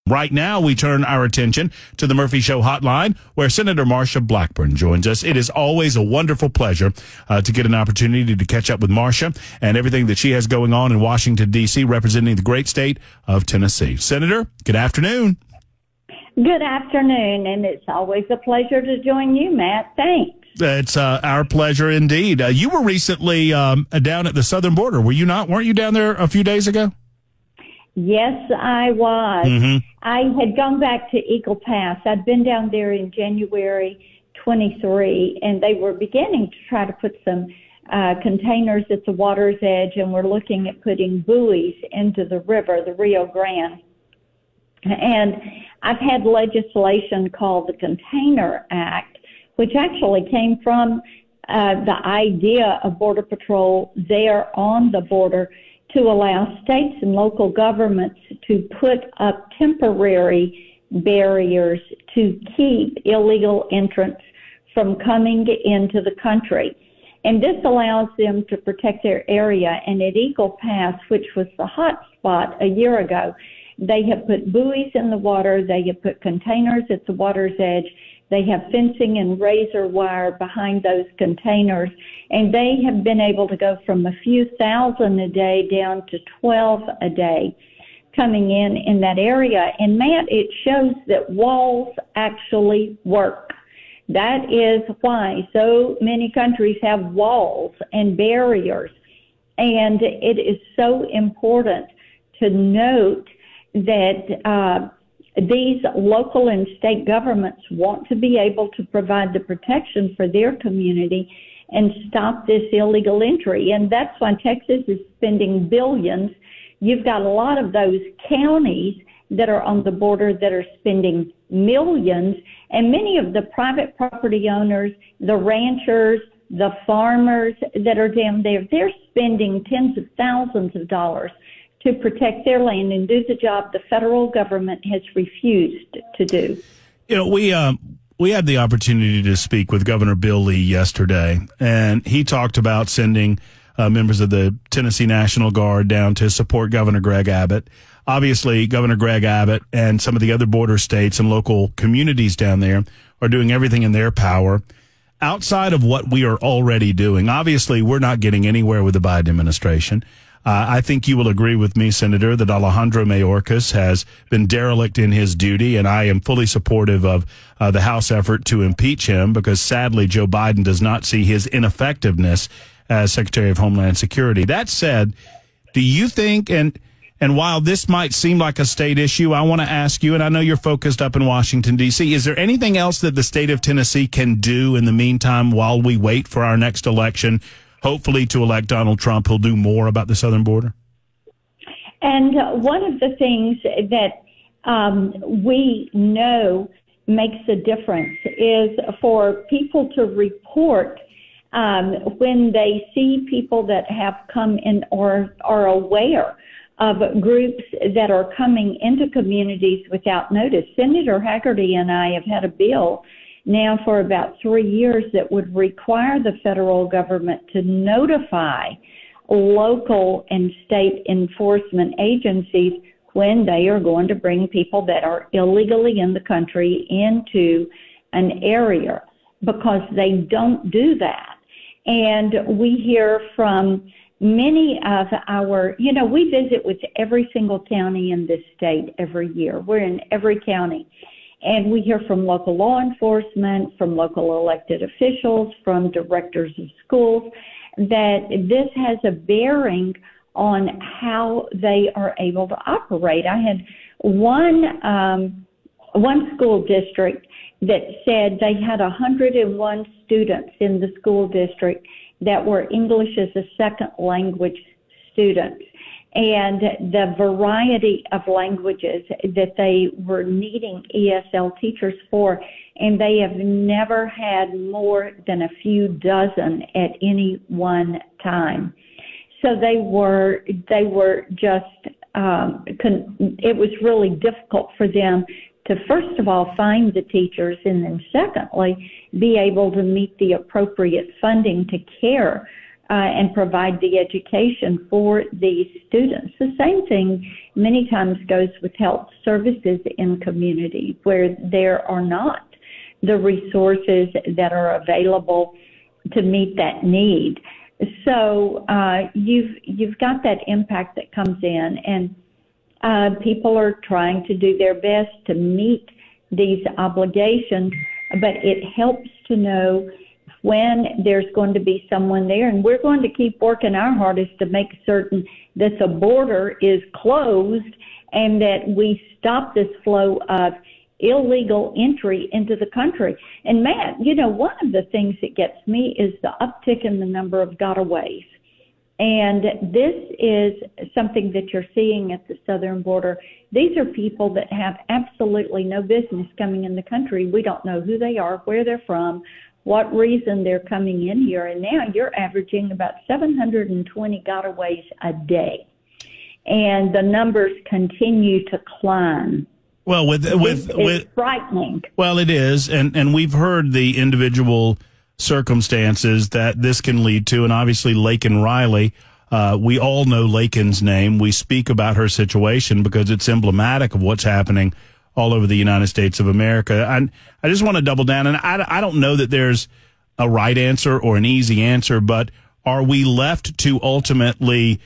Right now, we turn our attention to the Murphy Show hotline, where Senator Marsh of Blackburn joins us. It is always a wonderful pleasure to get an opportunity to catch up with Marsha and everything that she has going on in Washington, D.C., representing the great state of Tennessee. Senator, good afternoon. Good afternoon, and it's always a pleasure to join you, Matt. Thanks. It's our pleasure indeed. You were recently down at the southern border, were you not? Weren't you down there a few days ago? Yes, I was. Mm-hmm. I had gone back to Eagle Pass. I'd been down there in January 23, and they were beginning to try to put some containers at the water's edge, and we're looking at putting buoys into the river, the Rio Grande. And I've had legislation called the Container Act, which actually came from the idea of Border Patrol there on the border to allow states and local governments to put up temporary barriers to keep illegal entrants from coming into the country. And this allows them to protect their area. And at Eagle Pass, which was the hot spot a year ago, they have put buoys in the water. They have put containers at the water's edge. They have fencing and razor wire behind those containers. And they have been able to go from a few thousand a day down to 12 a day coming in that area. And, Matt, it shows that walls actually work. That is why so many countries have walls and barriers. And it is so important to note that these local and state governments want to be able to provide the protection for their community and stop this illegal entry. And that's why Texas is spending billions. You've got a lot of those counties that are on the border that are spending millions, and many of the private property owners, the ranchers, the farmers that are down there, they're spending tens of thousands of dollars to protect their land and do the job the federal government has refused to do. You know, we had the opportunity to speak with Governor Bill Lee yesterday, and he talked about sending members of the Tennessee National Guard down to support Governor Greg Abbott. Obviously, Governor Greg Abbott and some of the other border states and local communities down there are doing everything in their power. Outside of what we are already doing, obviously, we're not getting anywhere with the Biden administration. I think you will agree with me, Senator, that Alejandro Mayorkas has been derelict in his duty, and I am fully supportive of the House effort to impeach him because, sadly, Joe Biden does not see his ineffectiveness as Secretary of Homeland Security. That said, do you think, and while this might seem like a state issue, I want to ask you, and I know you're focused up in Washington, D.C., is there anything else that the state of Tennessee can do in the meantime while we wait for our next election, hopefully to elect Donald Trump, who'll do more about the southern border? And one of the things that we know makes a difference is for people to report when they see people that have come in or are aware of groups that are coming into communities without notice. Senator Haggerty and I have had a bill now for about 3 years that would require the federal government to notify local and state enforcement agencies when they are going to bring people that are illegally in the country into an area, because they don't do that. And we hear from many of our, we visit with every single county in this state every year. We're in every county. And we hear from local law enforcement, from local elected officials, from directors of schools, that this has a bearing on how they are able to operate. I had one school district that said they had 101 students in the school district that were English as a second language students. And the variety of languages that they were needing ESL teachers for, and they have never had more than a few dozen at any one time. So they were just, it was really difficult for them to, first of all, find the teachers, and then secondly, be able to meet the appropriate funding to care and provide the education for these students. The same thing many times goes with health services in community where there are not the resources that are available to meet that need. So you've got that impact that comes in, and people are trying to do their best to meet these obligations, but it helps to know when there's going to be someone there, and we're going to keep working our hardest to make certain that the border is closed and that we stop this flow of illegal entry into the country. And Matt, one of the things that gets me is the uptick in the number of gotaways. And this is something that you're seeing at the southern border. These are people that have absolutely no business coming in the country. We don't know who they are, where they're from, what reason they're coming in here. And now you're averaging about 720 gotaways a day. And the numbers continue to climb. Well, it's frightening. Well, it is. And we've heard the individual circumstances that this can lead to. And obviously, Laken Riley, we all know Laken's name. We speak about her situation because it's emblematic of what's happening all over the United States of America. And I just want to double down. And I don't know that there's a right answer or an easy answer, but are we left to ultimately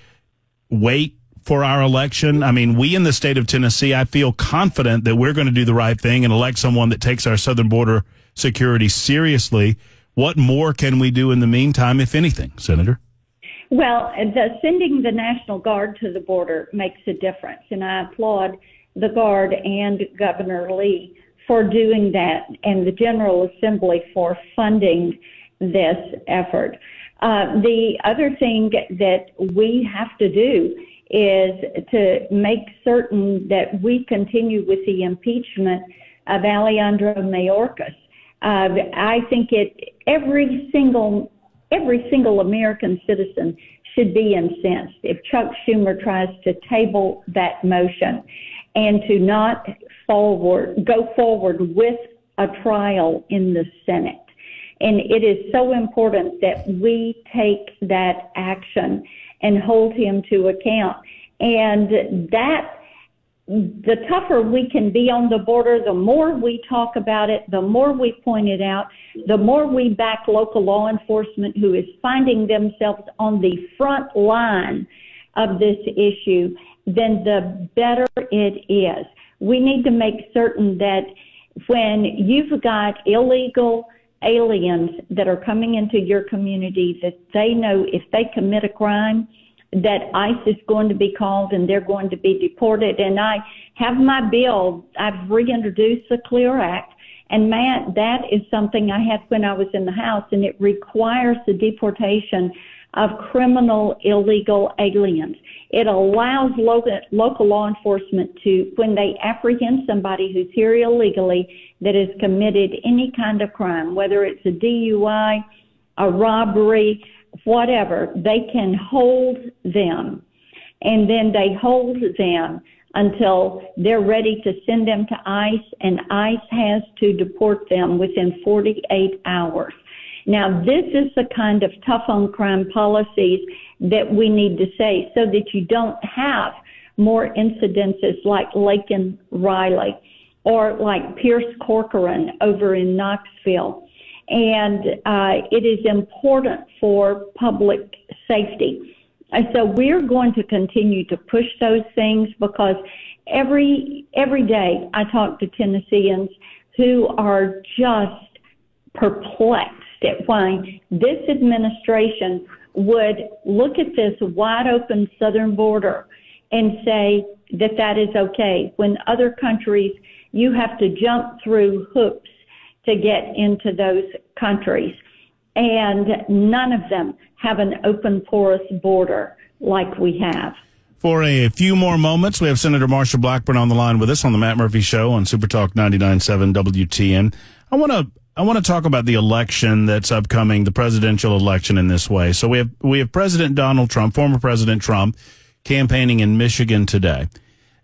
wait for our election? I mean, we in the state of Tennessee, I feel confident that we're going to do the right thing and elect someone that takes our southern border security seriously. What more can we do in the meantime, if anything, Senator? Well, sending the National Guard to the border makes a difference, and I applaud the Guard and Governor Lee for doing that, and the General Assembly for funding this effort. The other thing that we have to do is to make certain that we continue with the impeachment of Alejandro Mayorkas. I think every single American citizen should be incensed if Chuck Schumer tries to table that motion and to not go forward with a trial in the Senate. And it is so important that we take that action and hold him to account. And that, the tougher we can be on the border, the more we talk about it, the more we point it out, the more we back local law enforcement who is finding themselves on the front line of this issue, then the better it is. We need to make certain that when you've got illegal aliens that are coming into your community, that they know if they commit a crime, that ICE is going to be called and they're going to be deported. And I have my bill. I've reintroduced the CLEAR Act. And Matt, that is something I had when I was in the House, and it requires the deportation of criminal illegal aliens. It allows local law enforcement to, when they apprehend somebody who's here illegally that has committed any kind of crime, whether it's a DUI, a robbery, whatever, they can hold them. And then they hold them until they're ready to send them to ICE, and ICE has to deport them within 48 hours. Now, this is the kind of tough on crime policies that we need to say so that you don't have more incidences like Laken Riley or like Pierce Corcoran over in Knoxville. And it is important for public safety. And so we're going to continue to push those things because every day I talk to Tennesseans who are just perplexed at why this administration would look at this wide open southern border and say that that is okay, when other countries you have to jump through hoops to get into those countries. And none of them have an open, porous border like we have. For a few more moments, we have Senator Marsha Blackburn on the line with us on the Matt Murphy Show on Super Talk 99.7 WTN. I want to talk about the election that's upcoming, the presidential election in this way. So we have President Donald Trump, former President Trump, campaigning in Michigan today.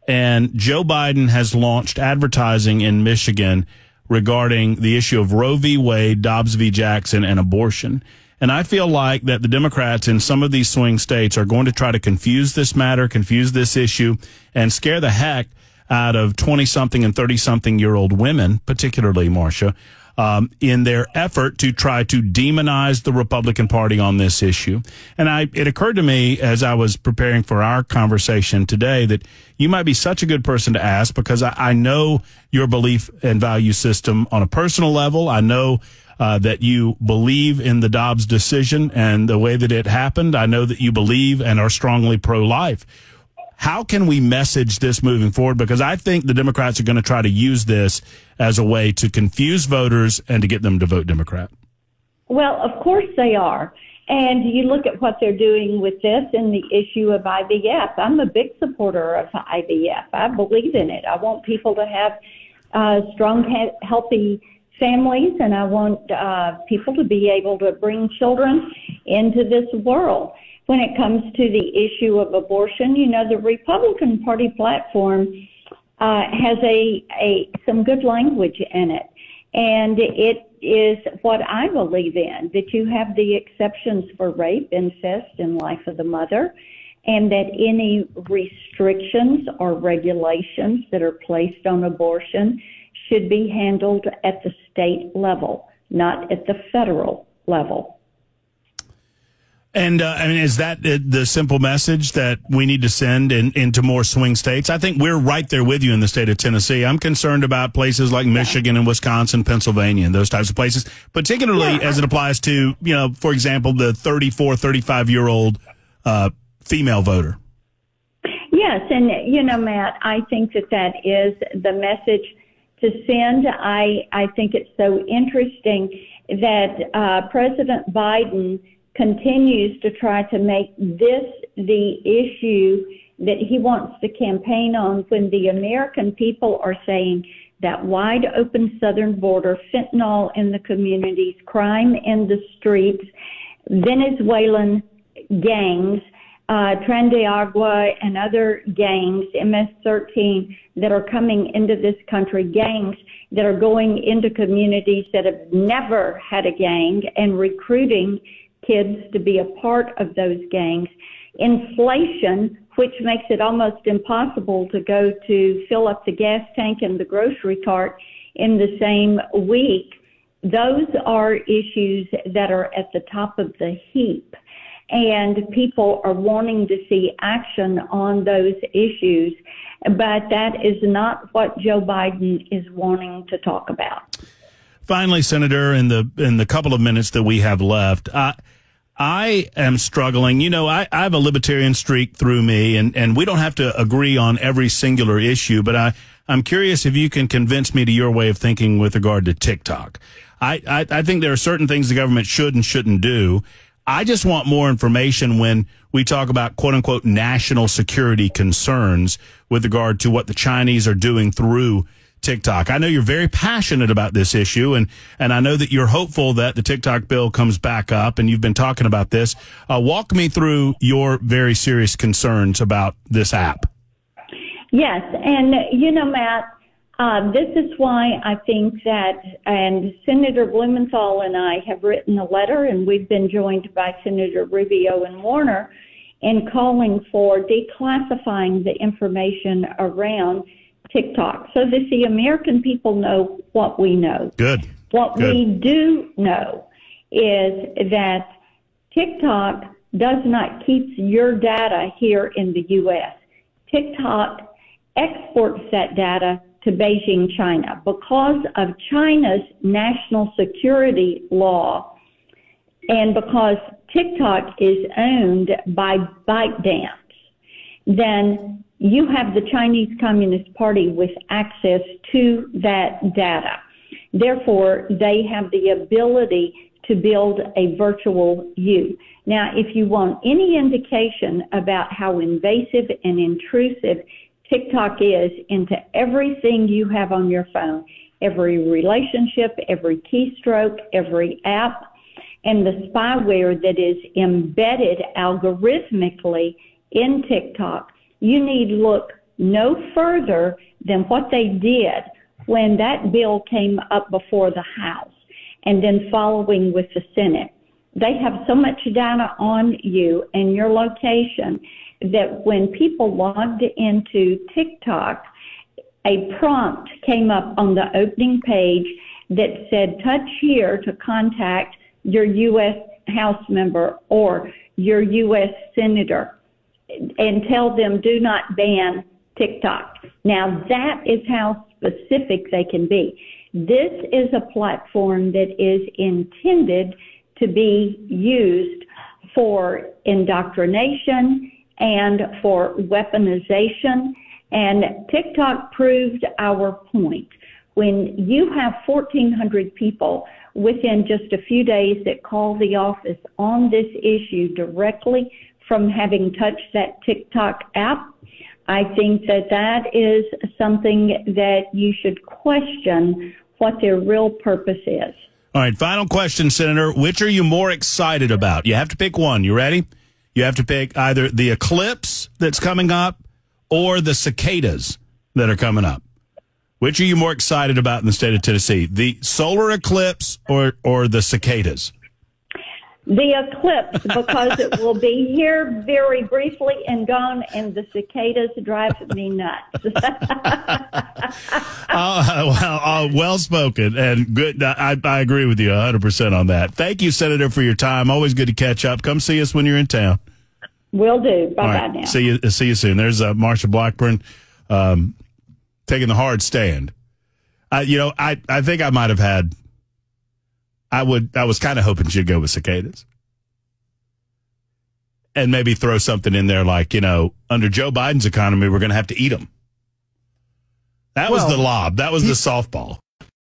And Joe Biden has launched advertising in Michigan regarding the issue of Roe v. Wade, Dobbs v. Jackson, and abortion. And I feel like that the Democrats in some of these swing states are going to try to confuse this matter, confuse this issue, and scare the heck out of 20-something and 30-something-year-old women, particularly, Marcia, in their effort to try to demonize the Republican Party on this issue. And it occurred to me as I was preparing for our conversation today that you might be such a good person to ask, because I know your belief and value system on a personal level. I know that you believe in the Dobbs decision and the way that it happened. I know that you believe and are strongly pro-life. How can we message this moving forward? Because I think the Democrats are going to try to use this as a way to confuse voters and to get them to vote Democrat. Well, of course they are. And you look at what they're doing with this and the issue of IVF. I'm a big supporter of IVF. I believe in it. I want people to have strong, healthy families, and I want people to be able to bring children into this world. When it comes to the issue of abortion, you know, the Republican Party platform has some good language in it. And it is what I believe in, that you have the exceptions for rape, incest, and life of the mother, and that any restrictions or regulations that are placed on abortion should be handled at the state level, not at the federal level. And, I mean, is that the simple message that we need to send into more swing states? I think we're right there with you in the state of Tennessee. I'm concerned about places like Michigan and Wisconsin, Pennsylvania, and those types of places, particularly as it applies to, you know, for example, the 34, 35-year-old female voter. Yes, and, you know, Matt, I think that is the message to send. I think it's so interesting that President Biden continues to try to make this the issue that he wants to campaign on, when the American people are saying that wide open southern border, fentanyl in the communities, crime in the streets, Venezuelan gangs, Tren de Agua and other gangs, MS-13, that are coming into this country, gangs that are going into communities that have never had a gang and recruiting kids to be a part of those gangs. Inflation, which makes it almost impossible to go to fill up the gas tank and the grocery cart in the same week. Those are issues that are at the top of the heap, and people are wanting to see action on those issues, but that is not what Joe Biden is wanting to talk about. Finally, Senator, in the couple of minutes that we have left, I am struggling. You know, I have a libertarian streak through me, and we don't have to agree on every singular issue, but I'm curious if you can convince me to your way of thinking with regard to TikTok. I think there are certain things the government should and shouldn't do. I just want more information when we talk about quote-unquote national security concerns with regard to what the Chinese are doing through TikTok. I know you're very passionate about this issue, and I know that you're hopeful that the TikTok bill comes back up, and you've been talking about this. Walk me through your very serious concerns about this app. Yes, and you know, Matt, this is why I think that, and Senator Blumenthal and I have written a letter, and we've been joined by Senator Rubio and Warner in calling for declassifying the information around TikTok so that the American people know what we know. Good. What we do know is that TikTok does not keep your data here in the U.S. TikTok exports that data to Beijing, China. Because of China's national security law, and because TikTok is owned by ByteDance, then you have the Chinese Communist Party with access to that data. Therefore, they have the ability to build a virtual you. Now, if you want any indication about how invasive and intrusive TikTok is into everything you have on your phone, every relationship, every keystroke, every app, and the spyware that is embedded algorithmically in TikTok, you need look no further than what they did when that bill came up before the House and then following with the Senate. They have so much data on you and your location that when people logged into TikTok, a prompt came up on the opening page that said, touch here to contact your U.S. House member or your U.S. Senator and tell them do not ban TikTok. Now, that is how specific they can be. This is a platform that is intended to be used for indoctrination and for weaponization. And TikTok proved our point. When you have 1,400 people within just a few days that call the office on this issue directly from having touched that TikTok app, I think that that is something that you should question what their real purpose is. All right, final question, Senator. Which are you more excited about? You have to pick one. You ready? You have to pick either the eclipse that's coming up or the cicadas that are coming up. Which are you more excited about in the state of Tennessee? The solar eclipse or the cicadas? The eclipse, because it will be here very briefly and gone, and the cicadas drive me nuts. Well spoken and good. I agree with you 100% on that. Thank you, Senator, for your time. Always good to catch up. Come see us when you're in town. Will do. Bye-bye right. now. See you soon. There's Marsh of Blackburn taking the hard stand. I think I might have had. I was kind of hoping she'd go with cicadas. And maybe throw something in there like, under Joe Biden's economy, we're going to have to eat them. That was the lob. That was the softball.